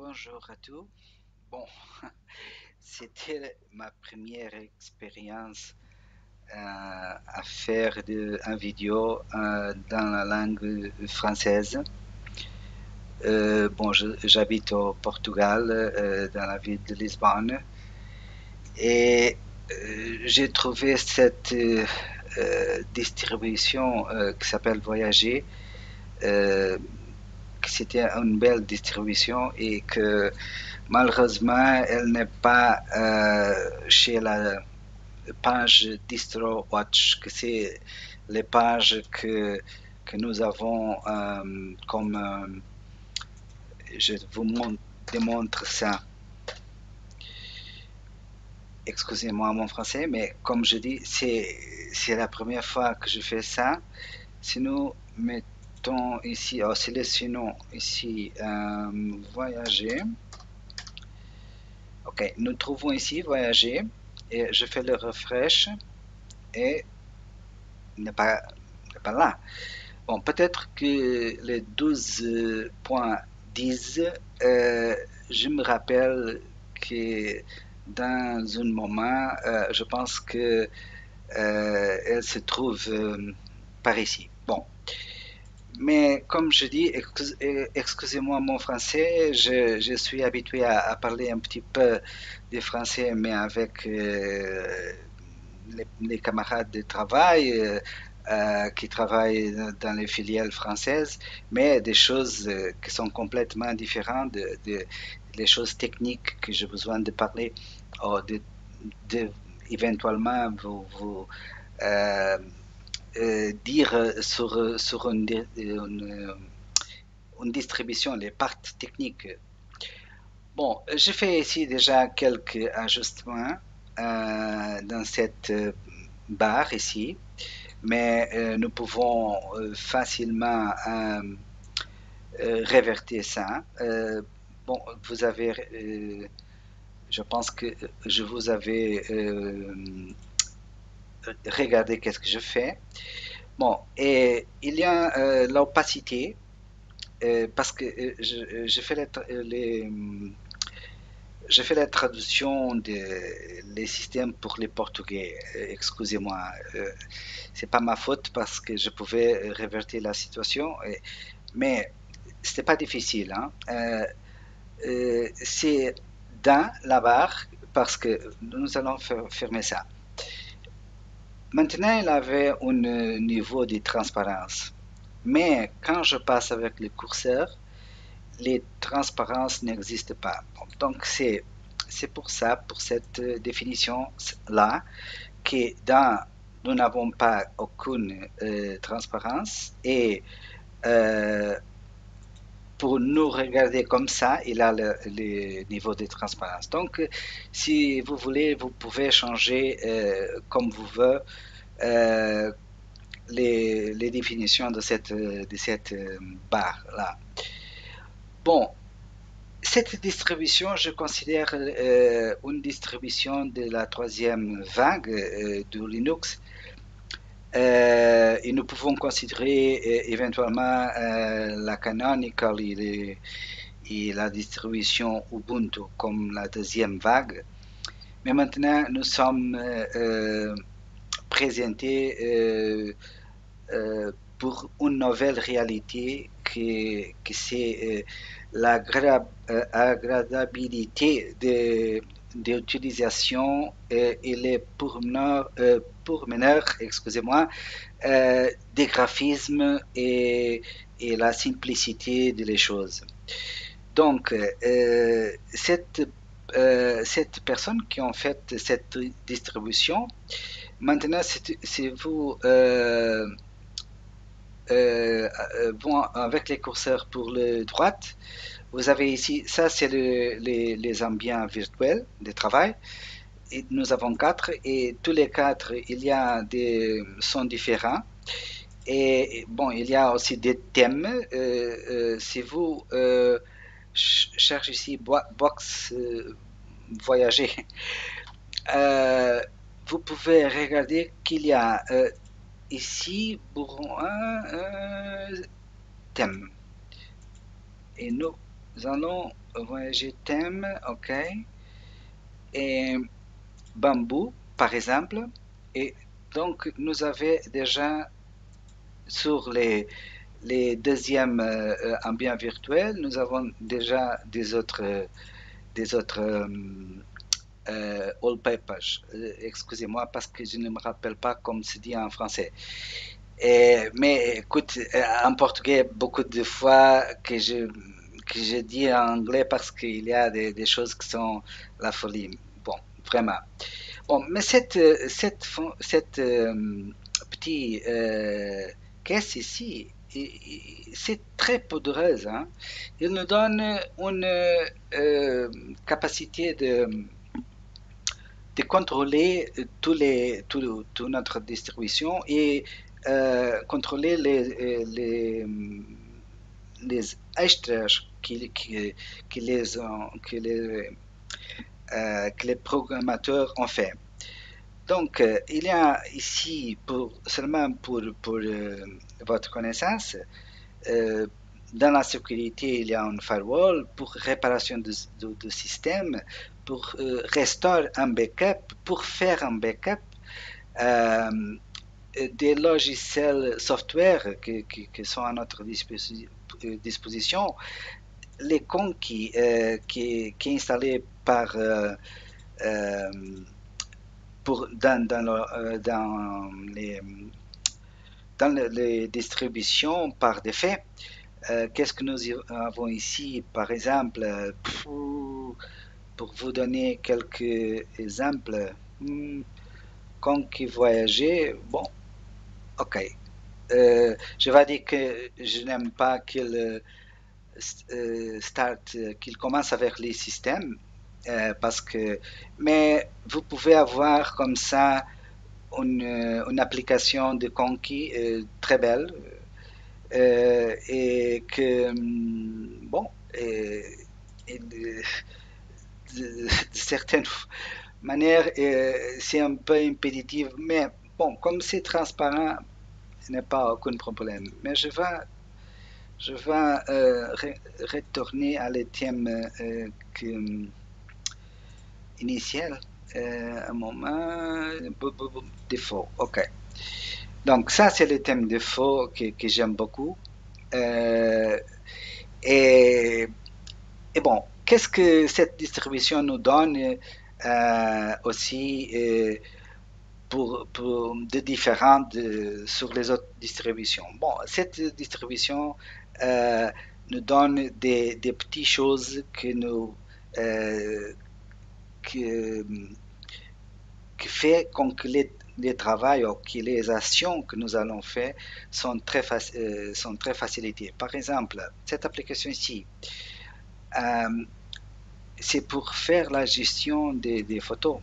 Bonjour à tous. Bon, c'était ma première expérience à faire un vidéo dans la langue française. Bon, j'habite au Portugal, dans la ville de Lisbonne, et j'ai trouvé cette distribution qui s'appelle Voyager, euh, que c'était une belle distribution et que malheureusement, elle n'est pas chez la page DistroWatch, que c'est les pages que nous avons comme je vous démontre ça. Excusez-moi mon français, mais comme je dis, c'est la première fois que je fais ça. Si nous mettons ici, sélectionnons ici voyager. Ok, nous trouvons ici voyager et je fais le refresh et il n'est pas là. Bon, peut-être que les 12.10, je me rappelle que dans un moment, je pense que elle se trouve par ici. Bon, mais comme je dis, excusez-moi mon français, je suis habitué à parler un petit peu de français, mais avec les camarades de travail qui travaillent dans les filiales françaises, mais des choses qui sont complètement différentes des choses techniques que j'ai besoin de parler, ou de éventuellement euh, dire sur une distribution, les parties techniques. Bon, j'ai fait ici déjà quelques ajustements dans cette barre ici, mais nous pouvons facilement révertir ça. Bon, vous avez, je pense que je vous avais regardé qu'est-ce que je fais. Bon, et il y a l'opacité, parce que je fais je fais la traduction des systèmes pour les Portugais. Excusez-moi, c'est pas ma faute parce que je pouvais révertir la situation, mais c'était pas difficile. Hein. C'est dans la barre parce que nous allons fermer ça. Maintenant, il avait un niveau de transparence, mais quand je passe avec le curseur, les transparences n'existent pas. Donc c'est pour ça, pour cette définition-là, que nous n'avons pas aucune transparence et euh, pour nous regarder comme ça, il a le niveau de transparence. Donc, si vous voulez, vous pouvez changer comme vous voulez euh, les définitions de cette barre-là. Bon, cette distribution, je considère une distribution de la troisième vague de Linux. Et nous pouvons considérer éventuellement la Canonical et la distribution Ubuntu comme la deuxième vague. Mais maintenant, nous sommes présentés pour une nouvelle réalité que c'est l'agradabilité d'utilisation et les pourmeneurs, excusez-moi, des graphismes et la simplicité des choses. Donc, cette personne qui a fait cette distribution, maintenant, c'est vous vont avec les curseurs pour le droite. Vous avez ici, ça c'est les ambiants virtuels de travail. Et nous avons quatre et tous les quatre, il y a des sons différents. Et bon, il y a aussi des thèmes. Si vous cherchez ici box voyager, euh, vous pouvez regarder qu'il y a ici pour un thème. Et nous nous allons voyager thème, ok, et bambou, par exemple. Et donc, nous avons déjà sur les deuxièmes ambiants virtuels, nous avons déjà des autres wallpapers. Excusez-moi parce que je ne me rappelle pas comme se dit en français. Mais écoute, en portugais, beaucoup de fois que je dis en anglais parce qu'il y a des choses qui sont la folie. Bon, vraiment. Bon, mais cette petite caisse ici, c'est très poudreuse, hein. Il nous donne une capacité de contrôler toute notre distribution et contrôler les acheteurs que les programmateurs ont fait. Donc, il y a ici, seulement pour votre connaissance, euh, dans la sécurité, il y a un firewall pour réparation de système, pour restaurer un backup, pour faire un backup, euh, des logiciels software qui sont à notre disposition, les cons qui est installé par euh, dans les distributions par défait. Qu'est-ce que nous avons ici, par exemple, pour vous donner quelques exemples, quand qui voyager, bon, ok. Je vais dire que je n'aime pas qu'il commence avec les systèmes, parce que, mais vous pouvez avoir comme ça une application de conquis très belle et que, bon, et de certaines manières, c'est un peu impéditif, mais bon, comme c'est transparent, ce n'est pas aucun problème. Mais je vais retourner à le thème initial. Un moment, défaut, ok. Donc ça, c'est le thème défaut que j'aime beaucoup. Euh, et, et bon, qu'est-ce que cette distribution nous donne aussi pour de différentes sur les autres distributions? Bon, cette distribution nous donne des petites choses euh, que, qui fait que les travaux ou que les actions que nous allons faire sont très facilitées. Par exemple, cette application ici, euh, c'est pour faire la gestion des photos.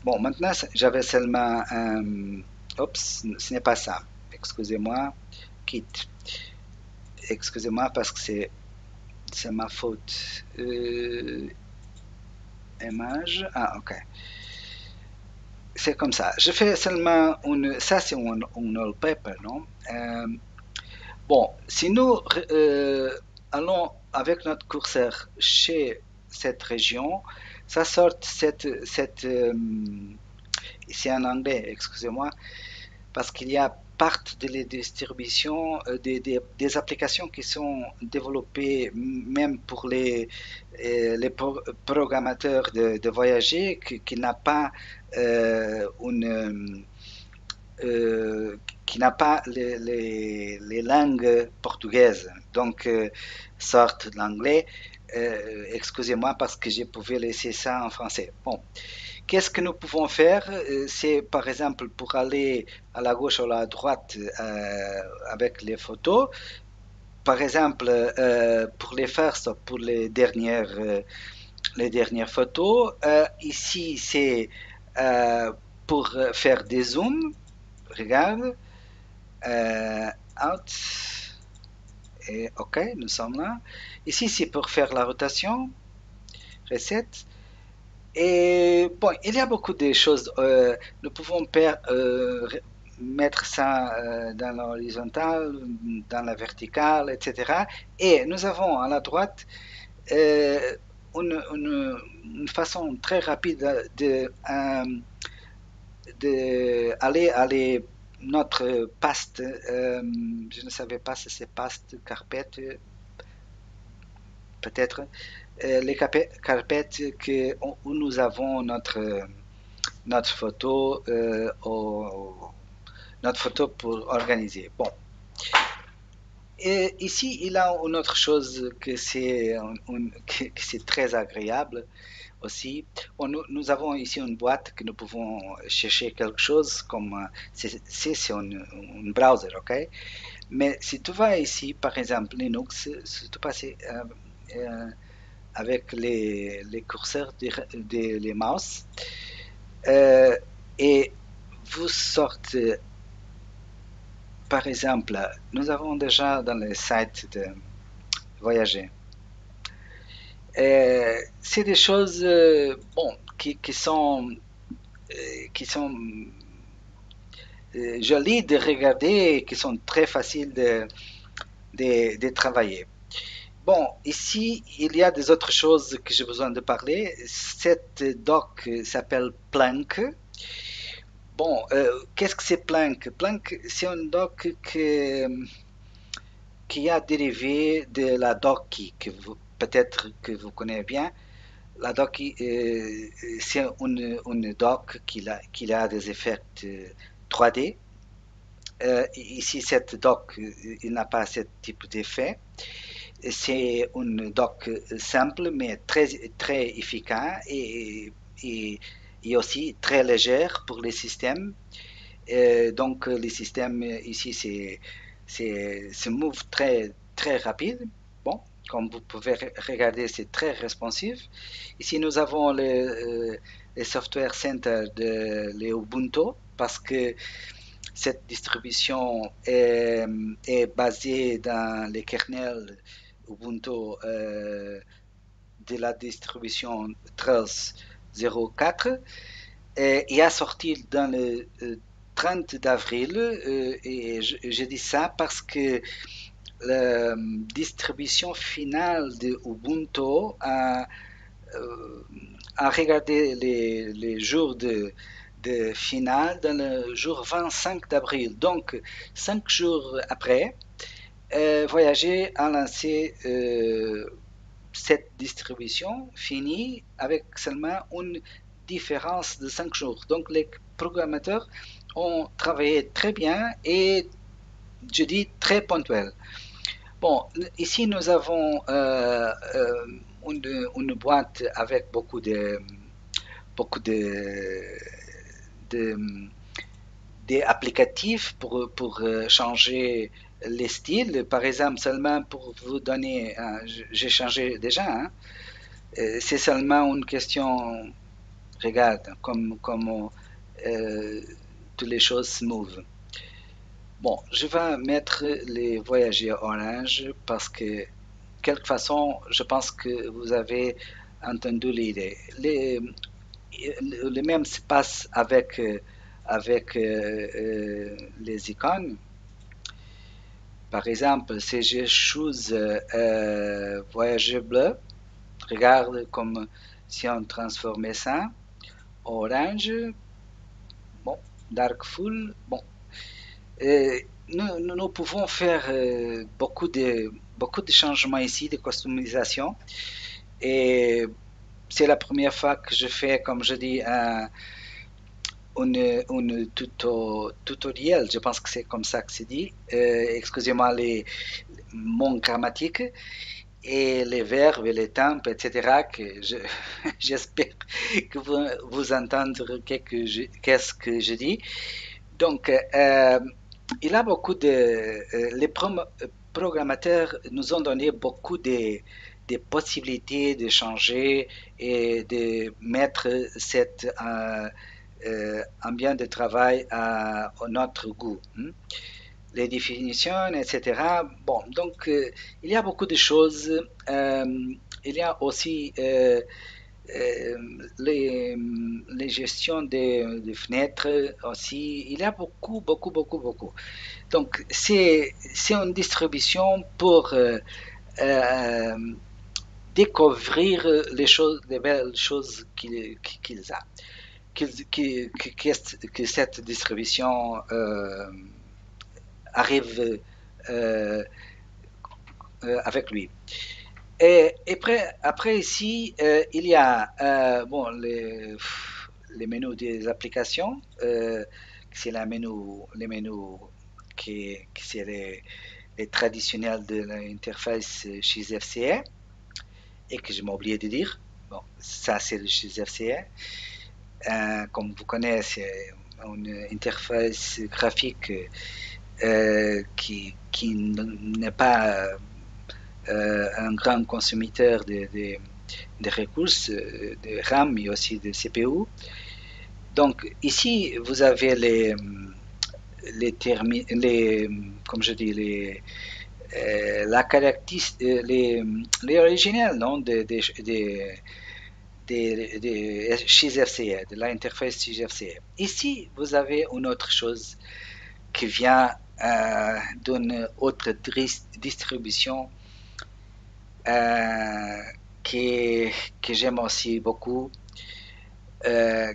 Bon, maintenant, j'avais seulement un... Oups, ce n'est pas ça. Excusez-moi, quitte. Excusez-moi parce que c'est ma faute. Image. Ah, ok. C'est comme ça. Je fais seulement une... Ça, c'est un wallpaper, non? Bon, si nous allons avec notre curseur chez cette région, ça sort c'est en anglais, excusez-moi, parce qu'il y a part de les distributions, des applications qui sont développées même pour les programmateurs de voyager qui n'a pas une qui n'a pas les langues portugaises, donc sortent l'anglais. Excusez-moi parce que je pouvais laisser ça en français. Bon, qu'est-ce que nous pouvons faire? C'est par exemple pour aller à la gauche ou à la droite avec les photos. Par exemple, pour les first, pour les dernières photos, ici c'est euh, pour faire des zooms. Regarde, out, et OK, nous sommes là. Ici, c'est pour faire la rotation, reset. Et bon, il y a beaucoup de choses. Nous pouvons mettre ça dans l'horizontale, dans la verticale, etc. Et nous avons à la droite euh, une façon très rapide aller notre paste, je ne savais pas si c'est paste, carpette, peut-être, les carpettes où nous avons notre photo, notre photo pour organiser. Bon, et ici, il y a une autre chose que c'est très agréable aussi. Bon, nous avons ici une boîte que nous pouvons chercher quelque chose comme c'est un browser, ok? Mais si tu vas ici, par exemple, Linux, si tu passes euh, avec les curseurs les mouse euh, et vous sortez, par exemple, nous avons déjà dans les sites de voyager. C'est des choses bon, qui sont jolies de regarder et qui sont très faciles de travailler. Bon, ici, il y a des autres choses que j'ai besoin de parler. Cette doc s'appelle Planck. Bon, qu'est-ce que c'est Planck? Planck, c'est un doc qui a dérivé de la doc que peut-être que vous connaissez bien. La doc, c'est une doc qui a des effets 3D. Ici, cette doc, il n'a pas ce type d'effet. C'est une doc simple, mais très efficace et aussi très légère pour les systèmes. Donc, les systèmes ici, se move très rapide. Bon, comme vous pouvez regarder, c'est très responsif. Ici, nous avons le Software Center de l'Ubuntu parce que cette distribution est basée dans les kernels Ubuntu de la distribution 13.04 et a sorti dans le 30 d'avril. Et je dis ça parce que la distribution finale de Ubuntu a regardé les jours de finale dans le jour 25 d'avril. Donc, 5 jours après, Voyager a lancé cette distribution finie avec seulement une différence de 5 jours. Donc, les programmateurs ont travaillé très bien et je dis très ponctuel. Bon, ici nous avons une boîte avec beaucoup de, d'applicatifs pour changer les styles. Par exemple, seulement pour vous donner, j'ai changé déjà, hein, c'est seulement une question, regarde, comme toutes les choses se mouvent. Bon, je vais mettre les voyageurs orange parce que, quelque façon, je pense que vous avez entendu l'idée. Le même se passe avec les icônes. Par exemple, si je choose voyageur bleu, regarde comme si on transformait ça en orange, bon, dark full, bon. Nous pouvons faire beaucoup de changements ici, de customisation. Et c'est la première fois que je fais, comme je dis, une tutoriel, je pense que c'est comme ça que c'est dit. Excusez-moi mon grammatique et les verbes et les temps, etc. que j'espère que vous entendrez qu'est-ce que je dis. Donc, il y a beaucoup les programmateurs nous ont donné beaucoup de possibilités de changer et de mettre cette ambiance de travail à notre goût, hein. Les définitions, etc. Bon, donc il y a beaucoup de choses. Il y a aussi euh, les gestions des fenêtres aussi. Il y a beaucoup, beaucoup, beaucoup, beaucoup. Donc, c'est une distribution pour euh, découvrir les belles choses qu'il a. Que cette distribution arrive euh, avec lui. Après ici, il y a bon, les menus des applications. C'est les menus qui c'est les traditionnels de l'interface chez FCA et que je m'ai oublié de dire. Bon, ça c'est le chez FCA. Comme vous connaissez, c'est une interface graphique qui n'est pas un grand consommateur de ressources, de RAM, mais aussi de CPU. Donc ici, vous avez les comme je dis, la caractéristique, les originales non, chez FCA, de l'interface chez FCA. Ici, vous avez une autre chose qui vient d'une autre distribution euh, que, que j'aime aussi beaucoup.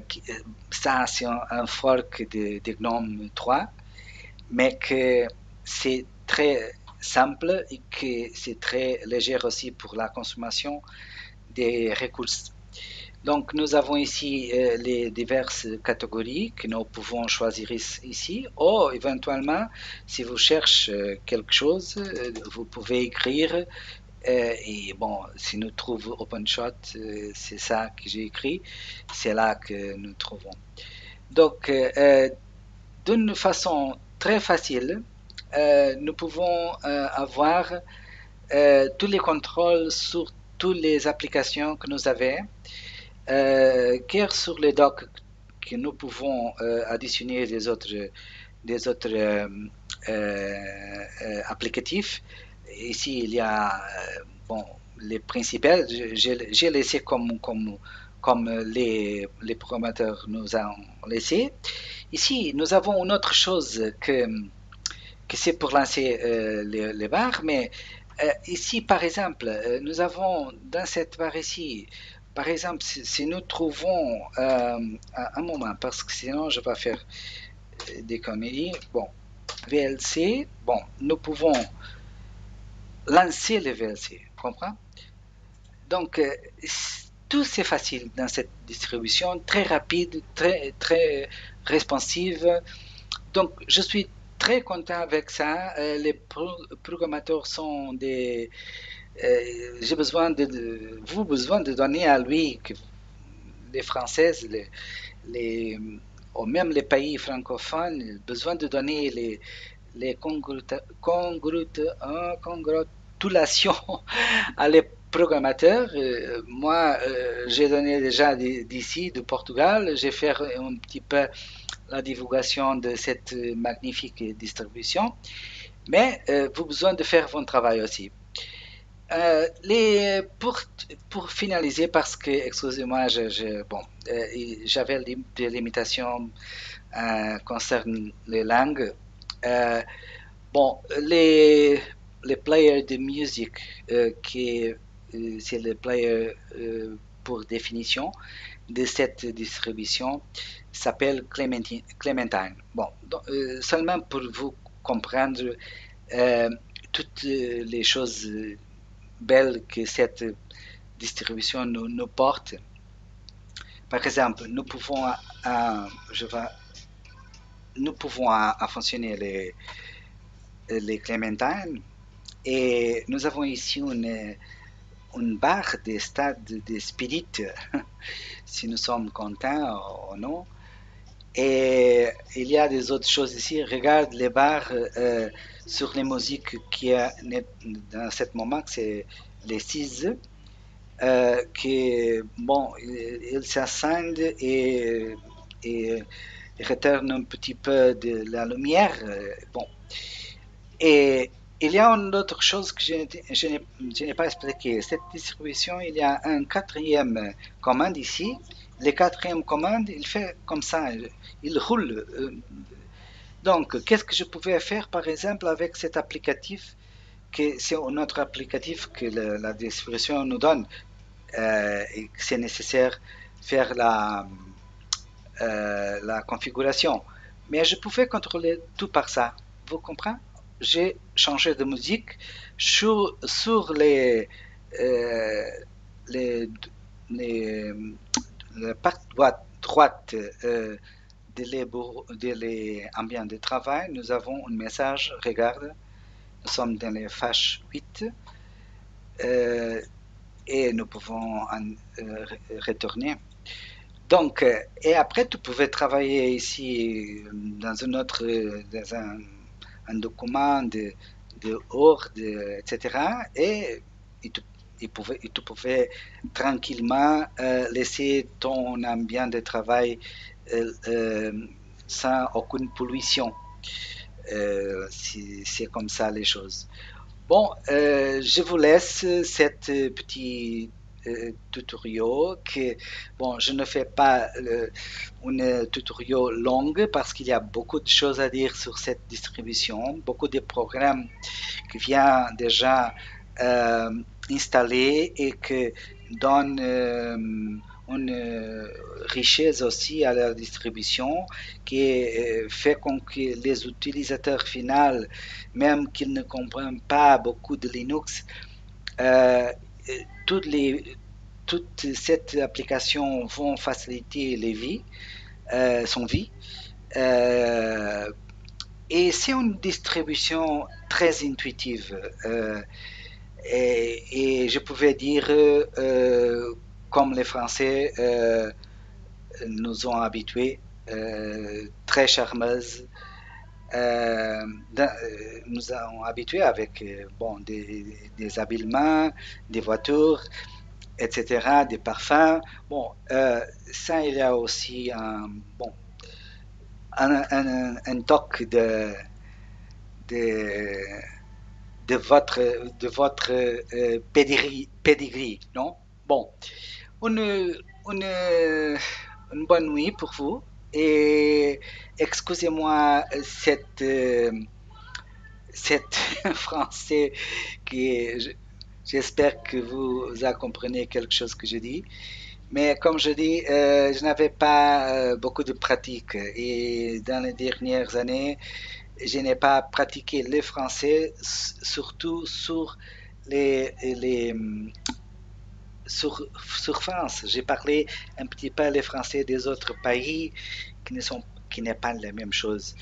Qui- Ça, c'est un fork de GNOME 3, mais que c'est très simple et que c'est très léger aussi pour la consommation des ressources. Donc, nous avons ici les diverses catégories que nous pouvons choisir ici, ou éventuellement, si vous cherchez quelque chose, vous pouvez écrire. Et bon, si nous trouvons OpenShot, c'est ça que j'ai écrit, c'est là que nous trouvons. Donc, d'une façon très facile, nous pouvons avoir tous les contrôles sur toutes les applications que nous avons, car sur les docs que nous pouvons additionner des autres applicatifs. Ici, il y a bon, les principales, j'ai laissé comme les programmateurs nous ont laissé. Ici, nous avons une autre chose que c'est pour lancer les barres, mais ici, par exemple, nous avons dans cette barre ici, par exemple, si nous trouvons un moment, parce que sinon je vais faire des conneries, bon, VLC, bon, nous pouvons lancer le VLC, comprends? Donc, tout c'est facile dans cette distribution, très rapide, très, très responsive. Donc, je suis très content avec ça. Les programmateurs sont des. J'ai besoin vous besoin de donner à lui que les Françaises, les, ou même les pays francophones, besoin de donner les congratulations à les programmateurs. Moi, j'ai donné déjà d'ici, du Portugal, j'ai fait un petit peu la divulgation de cette magnifique distribution, mais vous avez besoin de faire votre travail aussi. Pour finaliser, parce que, excusez-moi, bon, j'avais des limitations concernant les langues. Euh, bon, les players de musique, c'est le player pour définition de cette distribution, s'appelle Clementine. Bon, donc, seulement pour vous comprendre euh, toutes les choses belles que cette distribution nous porte. Par exemple, je vais, nous pouvons fonctionner les clémentines et nous avons ici une barre des stades de spirit, si nous sommes contents ou non. Et il y a des autres choses ici. Regarde les barres sur les musiques qui a dans ce moment, c'est les 6 qui, bon, ils s'ascendent et retournent un petit peu de la lumière. Bon. Et Il y a une autre chose que je n'ai pas expliqué. Cette distribution, il y a un quatrième commande ici. Le quatrième commande, il fait comme ça, il roule. Donc, qu'est-ce que je pouvais faire, par exemple, avec cet applicatif, que c'est notre applicatif que la distribution nous donne, et que c'est nécessaire faire la configuration. Mais je pouvais contrôler tout par ça. Vous comprenez? J'ai changé de musique sur euh, les, les, la partie droite de l'ambiance de travail. Nous avons un message. Regarde, nous sommes dans les fâches 8 euh, et nous pouvons retourner. Donc, et après, tu pouvais travailler ici dans un autre, dans un document de Word, etc. Et tu, et tu pouvais tranquillement laisser ton ambiance de travail euh, sans aucune pollution. C'est comme ça les choses. Bon, je vous laisse cette petit tutoriel que, bon, je ne fais pas une tutoriel longue parce qu'il y a beaucoup de choses à dire sur cette distribution, beaucoup de programmes qui viennent déjà euh, installés et qui donnent une richesse aussi à la distribution qui fait que les utilisateurs finaux, même qu'ils ne comprennent pas beaucoup de Linux, euh, toutes les, toute cette application vont faciliter les vies, son vie. Euh, et c'est une distribution très intuitive. Et je pouvais dire, comme les Français nous ont habitués, très charmeuse. Nous avons habitués avec bon, des habillements, des voitures, etc., des parfums. Bon, ça, il y a aussi bon, un toc de, de votre pedigree, non? Bon, une, une, une bonne nuit pour vous et excusez-moi cette français qui est, j'espère que vous apprenez quelque chose que je dis. Mais comme je dis, je n'avais pas beaucoup de pratique et dans les dernières années, je n'ai pas pratiqué le français, surtout sur les sur France. J'ai parlé un petit peu le français des autres pays qui n'est pas la même chose.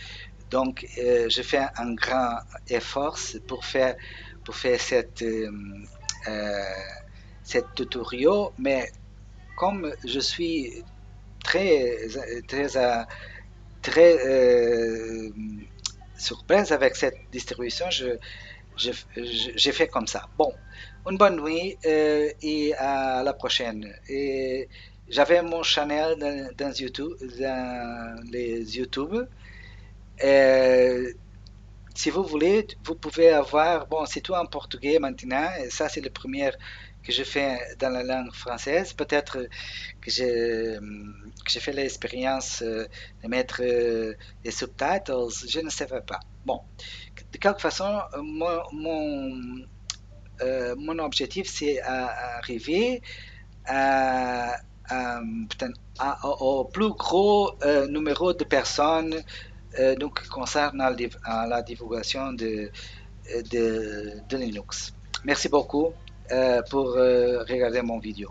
Donc, je fais un grand effort pour faire euh, cette tutoriel, mais comme je suis très, très, très surprise avec cette distribution, j'ai fait comme ça. Bon, une bonne nuit et à la prochaine. Et j'avais mon channel dans YouTube, dans les YouTube. Euh, Si vous voulez, vous pouvez avoir, bon, c'est tout en portugais maintenant, et ça c'est le premier que je fais dans la langue française. Peut-être que j'ai fait l'expérience de mettre des subtitles, je ne savais pas. Bon, de quelque façon, mon objectif c'est arriver à, au plus gros numéro de personnes donc concernant la divulgation de Linux. Merci beaucoup pour regarder mon vidéo.